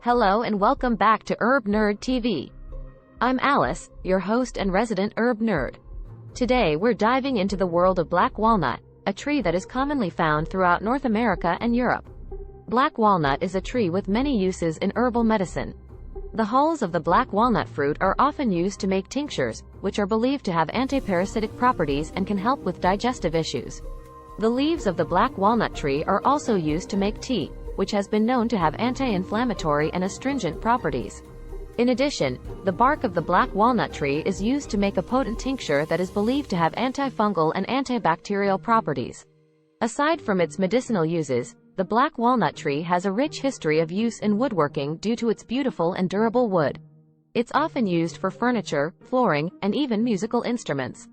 Hello and welcome back to HerbNerd TV. I'm Alice, your host and resident herb nerd. Today we're diving into the world of black walnut, a tree that is commonly found throughout North America and Europe. Black walnut is a tree with many uses in herbal medicine. The hulls of the black walnut fruit are often used to make tinctures, which are believed to have anti-parasitic properties and can help with digestive issues. The leaves of the black walnut tree are also used to make tea, which has been known to have anti-inflammatory and astringent properties. In addition, the bark of the black walnut tree is used to make a potent tincture that is believed to have antifungal and antibacterial properties. Aside from its medicinal uses, the black walnut tree has a rich history of use in woodworking due to its beautiful and durable wood. It's often used for furniture, flooring, and even musical instruments.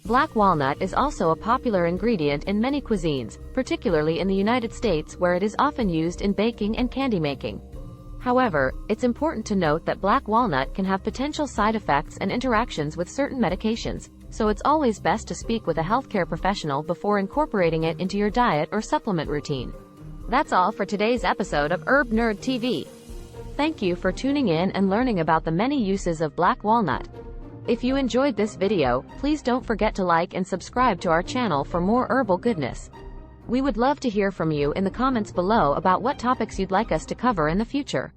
Black walnut is also a popular ingredient in many cuisines, particularly in the United States where it is often used in baking and candy making. However, it's important to note that black walnut can have potential side effects and interactions with certain medications, so it's always best to speak with a healthcare professional before incorporating it into your diet or supplement routine. That's all for today's episode of HerbNerd TV. Thank you for tuning in and learning about the many uses of black walnut. If you enjoyed this video, please don't forget to like and subscribe to our channel for more herbal goodness. We would love to hear from you in the comments below about what topics you'd like us to cover in the future.